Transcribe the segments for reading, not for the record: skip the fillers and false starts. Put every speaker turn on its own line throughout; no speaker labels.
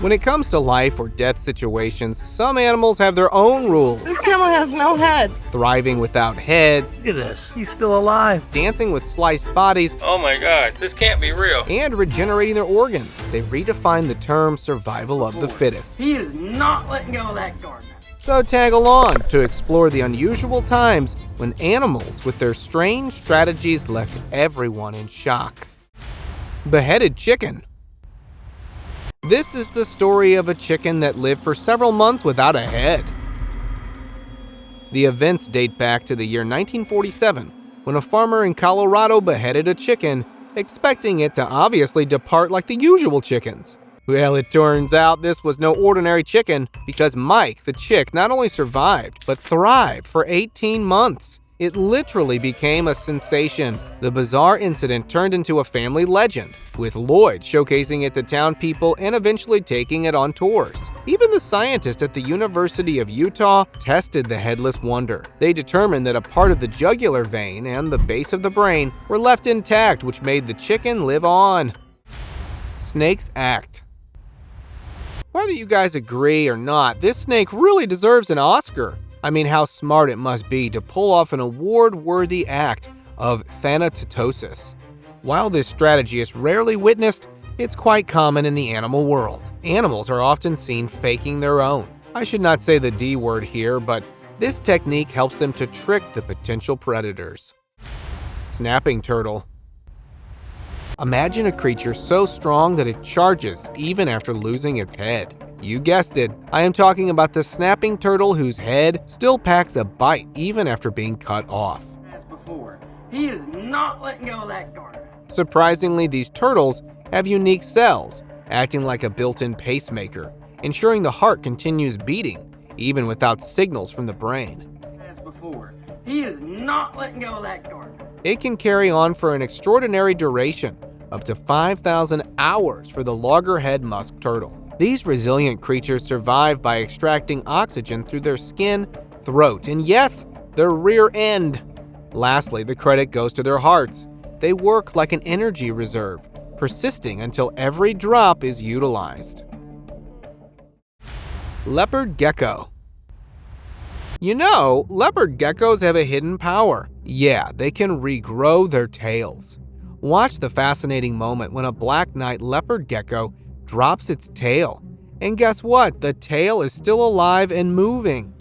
When it comes to life or death situations, some animals have their own rules.
This camel has no head.
Thriving without heads,
Look at this, he's still alive.
dancing with sliced bodies,
Oh my god, this can't be real.
and regenerating their organs. They redefine the term survival of the fittest.
He is not letting go of that garden.
So tag along to explore the unusual times when animals with their strange strategies left everyone in shock. Beheaded Chicken. This is the story of a chicken that lived for several months without a head. The events date back to the year 1947, when a farmer in Colorado beheaded a chicken, expecting it to obviously depart like the usual chickens. Well, it turns out this was no ordinary chicken, because Mike, the chick, not only survived, but thrived for 18 months. It literally became a sensation. The bizarre incident turned into a family legend, with Lloyd showcasing it to town people and eventually taking it on tours. Even the scientists at the University of Utah tested the headless wonder. They determined that a part of the jugular vein and the base of the brain were left intact, which made the chicken live on. Snake's act. Whether you guys agree or not, this snake really deserves an Oscar. I mean, how smart it must be to pull off an award-worthy act of thanatosis. While this strategy is rarely witnessed, it's quite common in the animal world. Animals are often seen faking their own. I should not say the D word here, but this technique helps them to trick the potential predators. Snapping turtle. Imagine a creature so strong that it charges even after losing its head. You guessed it, I am talking about the snapping turtle whose head still packs a bite even after being cut off.
As before, he is not letting go of that garden.
Surprisingly, these turtles have unique cells, acting like a built-in pacemaker, ensuring the heart continues beating, even without signals from the brain.
As before, he is not letting go of that garden.
It can carry on for an extraordinary duration, up to 5,000 hours for the loggerhead musk turtle. These resilient creatures survive by extracting oxygen through their skin, throat, and yes, their rear end. Lastly, the credit goes to their hearts. They work like an energy reserve, persisting until every drop is utilized. Leopard Gecko. You know, leopard geckos have a hidden power. Yeah, they can regrow their tails. Watch the fascinating moment when a black knight leopard gecko drops its tail. And guess what? The tail is still alive and moving.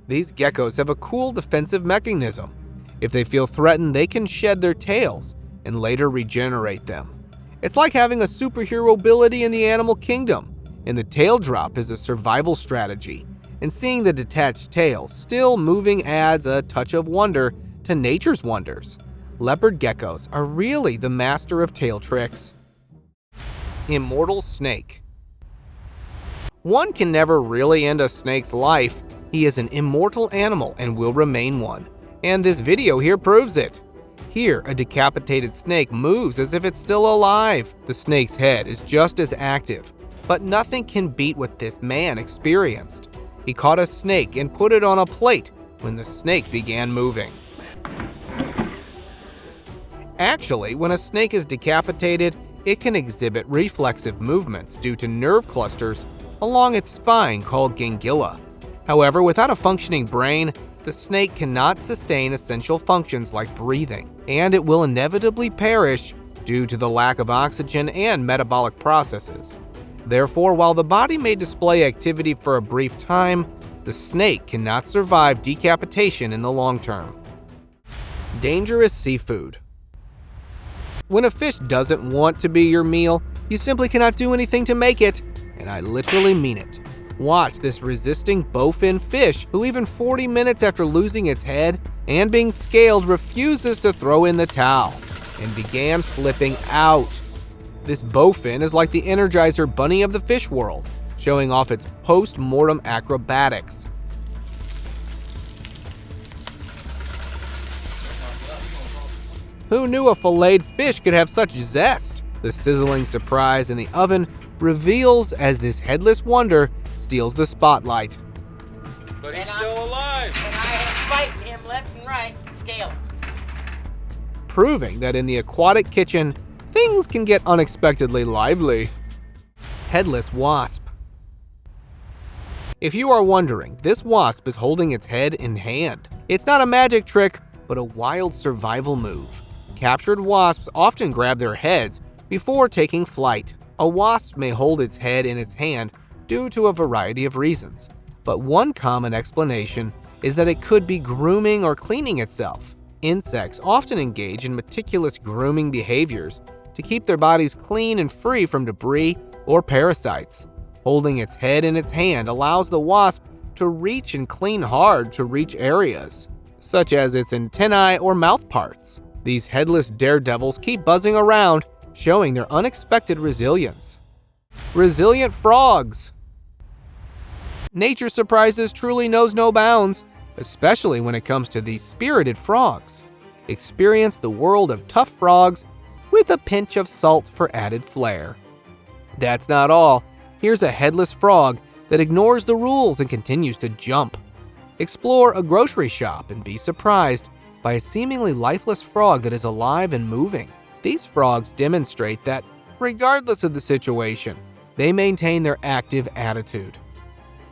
These geckos have a cool defensive mechanism. If they feel threatened, they can shed their tails and later regenerate them. It's like having a superhero ability in the animal kingdom, and the tail drop is a survival strategy. And seeing the detached tail still moving adds a touch of wonder to nature's wonders. Leopard geckos are really the master of tail tricks. Immortal Snake. One can never really end a snake's life. He is an immortal animal and will remain one. And this video here proves it. Here, a decapitated snake moves as if it's still alive. The snake's head is just as active, but nothing can beat what this man experienced. He caught a snake and put it on a plate when the snake began moving. Actually, when a snake is decapitated, it can exhibit reflexive movements due to nerve clusters along its spine called ganglia. However, without a functioning brain, the snake cannot sustain essential functions like breathing, and it will inevitably perish due to the lack of oxygen and metabolic processes. Therefore, while the body may display activity for a brief time, the snake cannot survive decapitation in the long term. Dangerous seafood. When a fish doesn't want to be your meal, you simply cannot do anything to make it, and I literally mean it. Watch this resisting bowfin fish who even 40 minutes after losing its head and being scaled refuses to throw in the towel and began flipping out. This bowfin is like the Energizer Bunny of the fish world, showing off its post-mortem acrobatics. Who knew a filleted fish could have such zest? The sizzling surprise in the oven reveals as this headless wonder steals the spotlight.
But he's still alive.
And I am fighting him left and right to scale him.
Proving that in the aquatic kitchen, things can get unexpectedly lively. Headless wasp. If you are wondering, this wasp is holding its head in hand. It's not a magic trick, but a wild survival move. Captured wasps often grab their heads before taking flight. A wasp may hold its head in its hand due to a variety of reasons, but one common explanation is that it could be grooming or cleaning itself. Insects often engage in meticulous grooming behaviors to keep their bodies clean and free from debris or parasites. Holding its head in its hand allows the wasp to reach and clean hard to reach areas, such as its antennae or mouth parts. These headless daredevils keep buzzing around, showing their unexpected resilience. Resilient frogs. Nature's surprises truly knows no bounds, especially when it comes to these spirited frogs. Experience the world of tough frogs with a pinch of salt for added flair. That's not all. Here's a headless frog that ignores the rules and continues to jump. Explore a grocery shop and be surprised by a seemingly lifeless frog that is alive and moving. These frogs demonstrate that, regardless of the situation, they maintain their active attitude.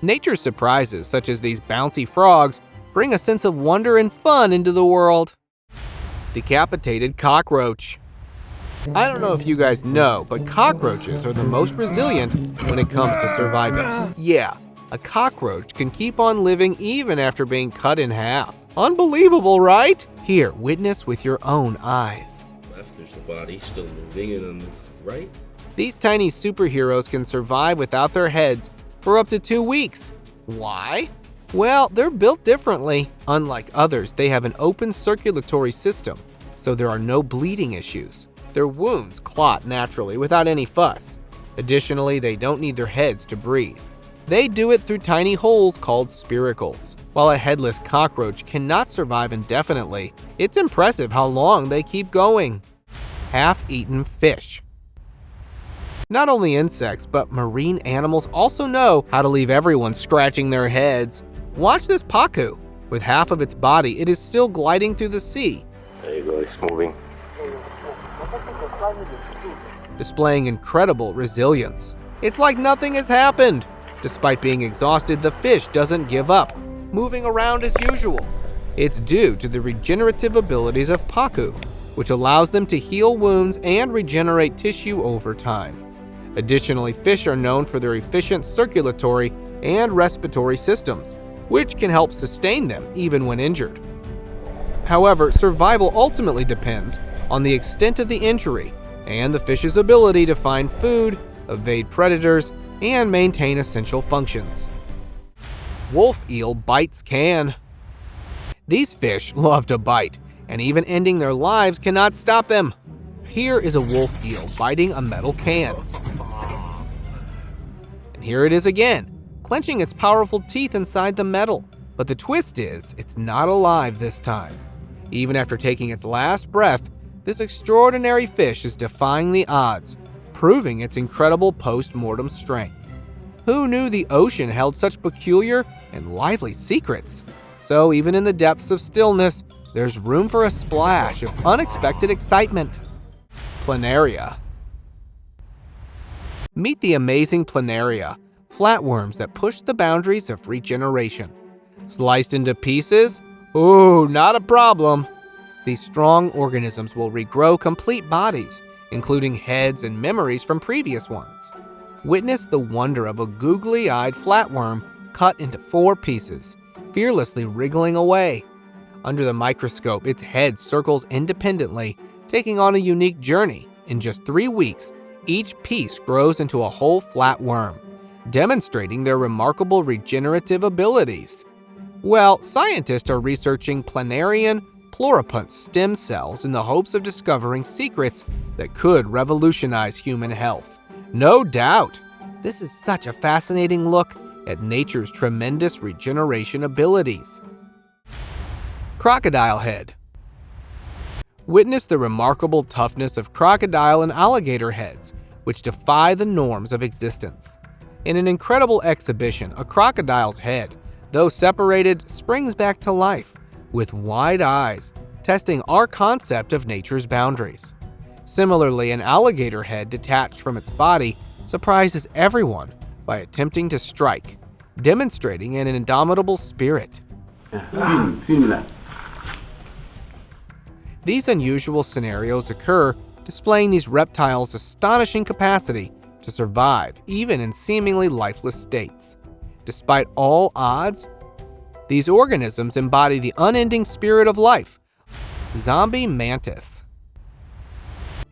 Nature's surprises, such as these bouncy frogs, bring a sense of wonder and fun into the world. Decapitated cockroach. I don't know if you guys know, but cockroaches are the most resilient when it comes to surviving. Yeah, a cockroach can keep on living even after being cut in half. Unbelievable, right? Here, witness with your own eyes.
Left, there's the body still moving, and on the right,
these tiny superheroes can survive without their heads for up to 2 weeks. Why? Well, they're built differently. Unlike others, they have an open circulatory system, so there are no bleeding issues. Their wounds clot naturally without any fuss. Additionally, they don't need their heads to breathe. They do it through tiny holes called spiracles. While a headless cockroach cannot survive indefinitely, it's impressive how long they keep going. Half-eaten fish. Not only insects, but marine animals also know how to leave everyone scratching their heads. Watch this pacu. With half of its body, it is still gliding through the sea.
there you go, it's moving.
Displaying incredible resilience. It's like nothing has happened. Despite being exhausted, the fish doesn't give up, moving around as usual. It's due to the regenerative abilities of pacu, which allows them to heal wounds and regenerate tissue over time. Additionally, fish are known for their efficient circulatory and respiratory systems, which can help sustain them even when injured. However, survival ultimately depends on the extent of the injury and the fish's ability to find food, evade predators, and maintain essential functions. Wolf eel bites can. These fish love to bite, and even ending their lives cannot stop them. Here is a wolf eel biting a metal can. And here it is again, clenching its powerful teeth inside the metal. But the twist is, it's not alive this time. Even after taking its last breath, this extraordinary fish is defying the odds, proving its incredible post-mortem strength. Who knew the ocean held such peculiar and lively secrets? So even in the depths of stillness, there's room for a splash of unexpected excitement. Plenaria. Meet the amazing Plenaria, flatworms that push the boundaries of regeneration. Sliced into pieces? Ooh, not a problem. These strong organisms will regrow complete bodies, including heads and memories from previous ones. Witness the wonder of a googly-eyed flatworm cut into 4 pieces, fearlessly wriggling away. Under the microscope, its head circles independently, taking on a unique journey. In just 3 weeks, each piece grows into a whole flatworm, demonstrating their remarkable regenerative abilities. Well, scientists are researching planarian pluripotent stem cells in the hopes of discovering secrets that could revolutionize human health. No doubt! This is such a fascinating look at nature's tremendous regeneration abilities. Crocodile Head. Witness the remarkable toughness of crocodile and alligator heads, which defy the norms of existence. In an incredible exhibition, a crocodile's head, though separated, springs back to life, with wide eyes, testing our concept of nature's boundaries. Similarly, an alligator head detached from its body surprises everyone by attempting to strike. demonstrating an indomitable spirit. These unusual scenarios occur, displaying these reptiles' astonishing capacity to survive even in seemingly lifeless states. Despite all odds, these organisms embody the unending spirit of life. Zombie mantis.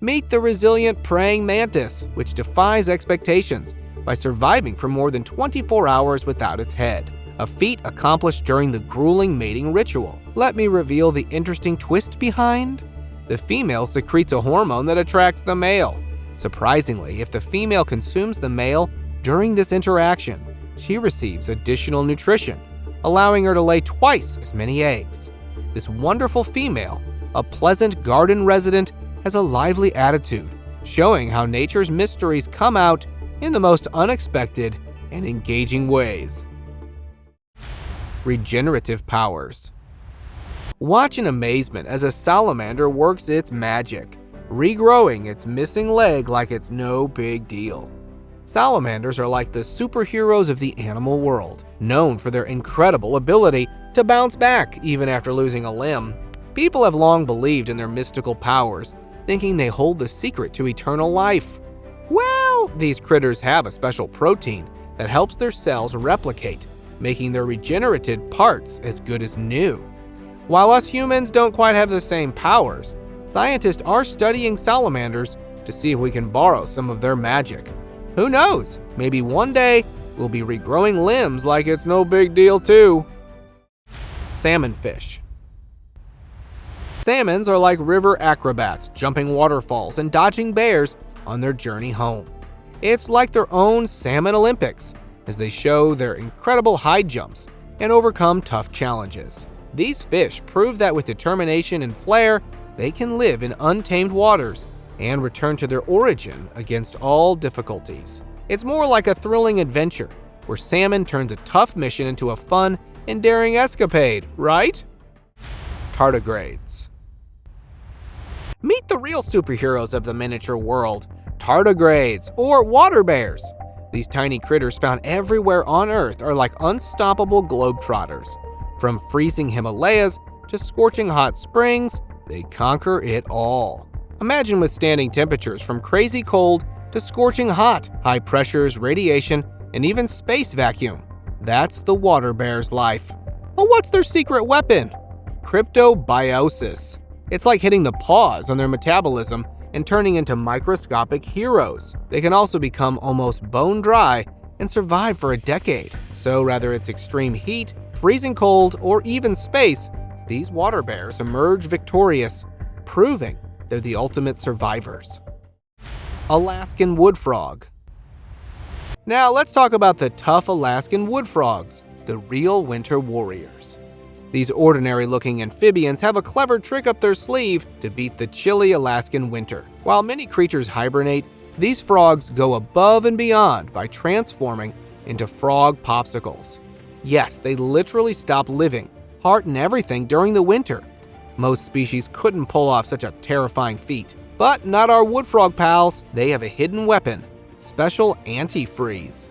Meet the resilient praying mantis, which defies expectations by surviving for more than 24 hours without its head, a feat accomplished during the grueling mating ritual. Let me reveal the interesting twist behind. The female secretes a hormone that attracts the male. Surprisingly, if the female consumes the male during this interaction, she receives additional nutrition, allowing her to lay twice as many eggs. This wonderful female, a pleasant garden resident, has a lively attitude, showing how nature's mysteries come out in the most unexpected and engaging ways. Regenerative powers. Watch in amazement as a salamander works its magic, regrowing its missing leg like it's no big deal. Salamanders are like the superheroes of the animal world, known for their incredible ability to bounce back even after losing a limb. People have long believed in their mystical powers, thinking they hold the secret to eternal life. Well, these critters have a special protein that helps their cells replicate, making their regenerated parts as good as new. While us humans don't quite have the same powers, scientists are studying salamanders to see if we can borrow some of their magic. Who knows, maybe one day we'll be regrowing limbs like it's no big deal too. Salmon fish. Salmons are like river acrobats, jumping waterfalls and dodging bears on their journey home. It's like their own Salmon Olympics, as they show their incredible high jumps and overcome tough challenges. These fish prove that with determination and flair, they can live in untamed waters and return to their origin against all difficulties. It's more like a thrilling adventure, where salmon turns a tough mission into a fun and daring escapade, right? Tardigrades. Meet the real superheroes of the miniature world, tardigrades, or water bears. These tiny critters found everywhere on Earth are like unstoppable globetrotters. From freezing Himalayas to scorching hot springs, they conquer it all. Imagine withstanding temperatures from crazy cold to scorching hot, high pressures, radiation, and even space vacuum. That's the water bear's life. But what's their secret weapon? Cryptobiosis. It's like hitting the pause on their metabolism and turning into microscopic heroes. They can also become almost bone dry and survive for a decade. So whether it's extreme heat, freezing cold, or even space, these water bears emerge victorious, proving they're the ultimate survivors. Alaskan Woodfrog. Now let's talk about the tough Alaskan Woodfrogs, the real winter warriors. These ordinary-looking amphibians have a clever trick up their sleeve to beat the chilly Alaskan winter. While many creatures hibernate, these frogs go above and beyond by transforming into frog popsicles. Yes, they literally stop living, heart and everything, during the winter. Most species couldn't pull off such a terrifying feat. But not our woodfrog pals. They have a hidden weapon, special antifreeze.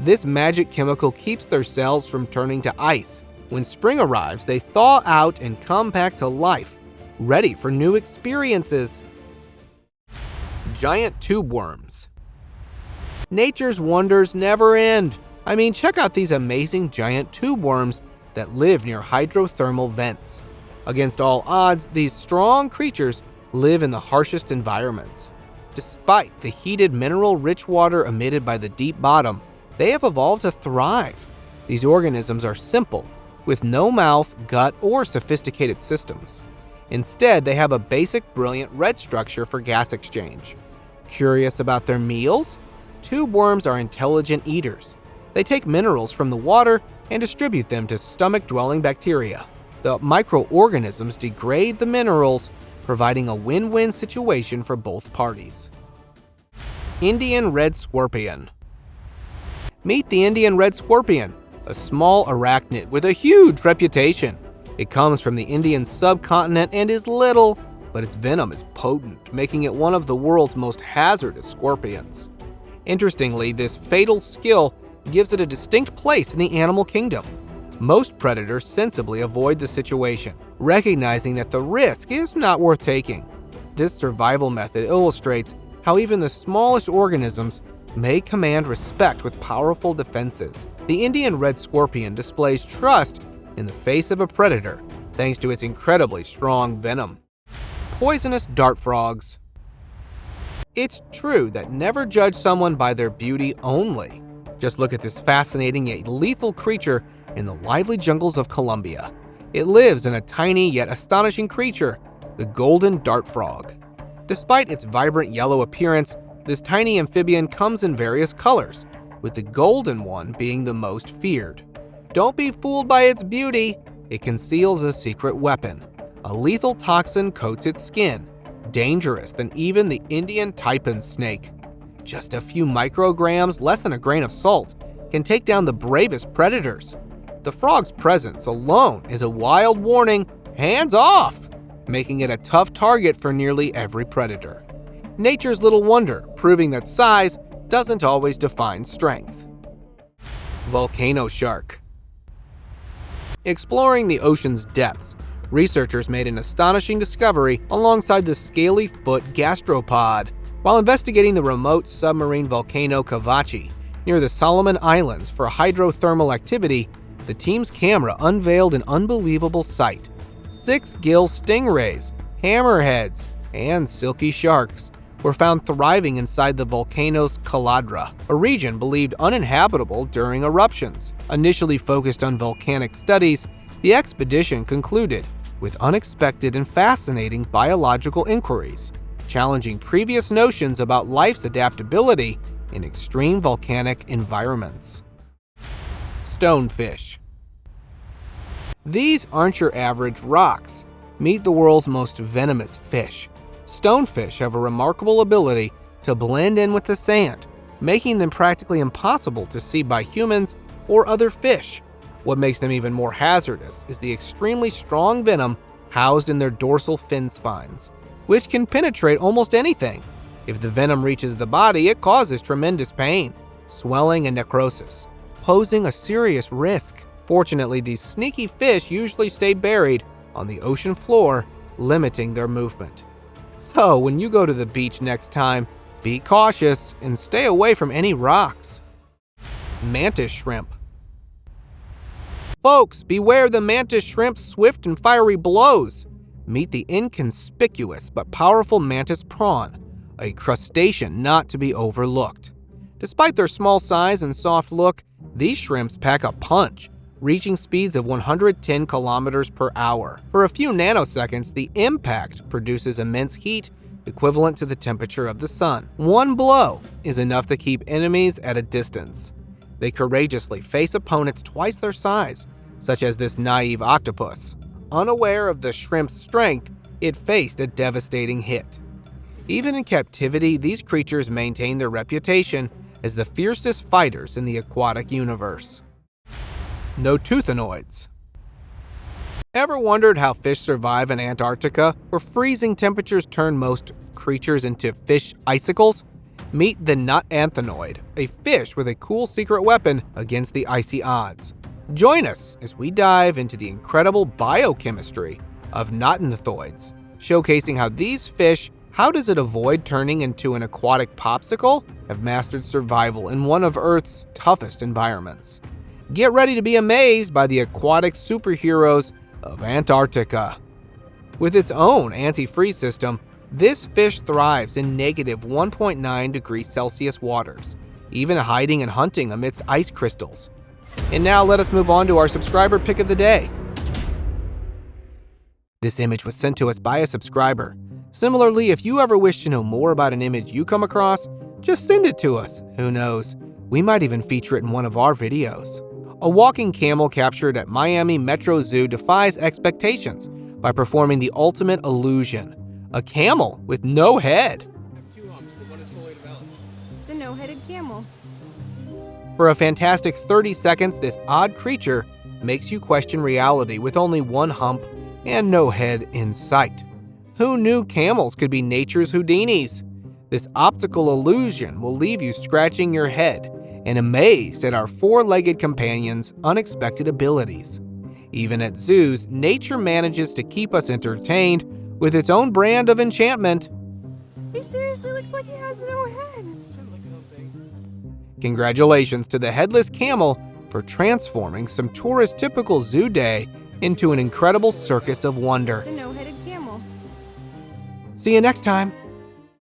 This magic chemical keeps their cells from turning to ice. When spring arrives, they thaw out and come back to life, ready for new experiences. Giant tubeworms. Nature's wonders never end. I mean, check out these amazing giant tubeworms that live near hydrothermal vents. Against all odds, these strong creatures live in the harshest environments. Despite the heated mineral-rich water emitted by the deep bottom, they have evolved to thrive. These organisms are simple, with no mouth, gut, or sophisticated systems. Instead, they have a basic, brilliant red structure for gas exchange. Curious about their meals? Tubeworms are intelligent eaters. They take minerals from the water and distribute them to stomach-dwelling bacteria. The microorganisms degrade the minerals, providing a win-win situation for both parties. Indian red scorpion. Meet the Indian red scorpion, a small arachnid with a huge reputation. It comes from the Indian subcontinent and is little, but its venom is potent, making it one of the world's most hazardous scorpions. Interestingly, this fatal skill gives it a distinct place in the animal kingdom. Most predators sensibly avoid the situation, recognizing that the risk is not worth taking. This survival method illustrates how even the smallest organisms may command respect with powerful defenses. The Indian red scorpion displays trust in the face of a predator thanks to its incredibly strong venom. Poisonous dart frogs. It's true that never judge someone by their beauty only. Just look at this fascinating yet lethal creature in the lively jungles of Colombia. It lives in a tiny yet astonishing creature, the golden dart frog. Despite its vibrant yellow appearance, this tiny amphibian comes in various colors, with the golden one being the most feared. Don't be fooled by its beauty. It conceals a secret weapon. A lethal toxin coats its skin, dangerous than even the Indian taipan snake. Just a few micrograms, less than a grain of salt, can take down the bravest predators. The frog's presence alone is a wild warning, hands off, making it a tough target for nearly every predator. Nature's little wonder, proving that size doesn't always define strength. Volcano Shark. Exploring the ocean's depths, researchers made an astonishing discovery alongside the scaly foot gastropod. While investigating the remote submarine volcano Cavachi near the Solomon Islands for hydrothermal activity, the team's camera unveiled an unbelievable sight. 6 gill stingrays, hammerheads, and silky sharks were found thriving inside the volcano's caldera, a region believed uninhabitable during eruptions. Initially focused on volcanic studies, the expedition concluded with unexpected and fascinating biological inquiries, challenging previous notions about life's adaptability in extreme volcanic environments. Stonefish. These aren't your average rocks. Meet the world's most venomous fish. Stonefish have a remarkable ability to blend in with the sand, making them practically impossible to see by humans or other fish. What makes them even more hazardous is the extremely strong venom housed in their dorsal fin spines, which can penetrate almost anything. If the venom reaches the body, it causes tremendous pain, swelling, and necrosis, posing a serious risk. Fortunately, these sneaky fish usually stay buried on the ocean floor, limiting their movement. So, when you go to the beach next time, be cautious and stay away from any rocks. Mantis Shrimp. Folks, beware the mantis shrimp's swift and fiery blows. Meet the inconspicuous but powerful mantis prawn, a crustacean not to be overlooked. Despite their small size and soft look, these shrimps pack a punch, reaching speeds of 110 kilometers per hour. For a few nanoseconds, the impact produces immense heat equivalent to the temperature of the sun. One blow is enough to keep enemies at a distance. They courageously face opponents twice their size, such as this naive octopus. Unaware of the shrimp's strength, it faced a devastating hit. Even in captivity, these creatures maintain their reputation as the fiercest fighters in the aquatic universe. Notothenoids. Ever wondered how fish survive in Antarctica, where freezing temperatures turn most creatures into fish icicles? Meet the notanthenoid, a fish with a cool secret weapon against the icy odds. Join us as we dive into the incredible biochemistry of notanthenoids, showcasing how these fish, how does it avoid turning into an aquatic popsicle, have mastered survival in one of Earth's toughest environments. Get ready to be amazed by the aquatic superheroes of Antarctica. With its own anti-freeze system, this fish thrives in negative 1.9 degrees Celsius waters, even hiding and hunting amidst ice crystals. And now let us move on to our subscriber pick of the day. This image was sent to us by a subscriber. Similarly, if you ever wish to know more about an image you come across, just send it to us. Who knows, we might even feature it in one of our videos. A walking camel captured at Miami Metro Zoo defies expectations by performing the ultimate illusion. A camel with no head.
It's a no-headed camel.
For a fantastic 30 seconds, this odd creature makes you question reality with only one hump and no head in sight. Who knew camels could be nature's Houdinis? This optical illusion will leave you scratching your head and amazed at our four-legged companion's unexpected abilities. Even at zoos, nature manages to keep us entertained with its own brand of enchantment.
He seriously looks like he has no head.
Congratulations to the headless camel for transforming some tourist-typical zoo day into an incredible circus of wonder.
It's a no-headed camel.
See you next time.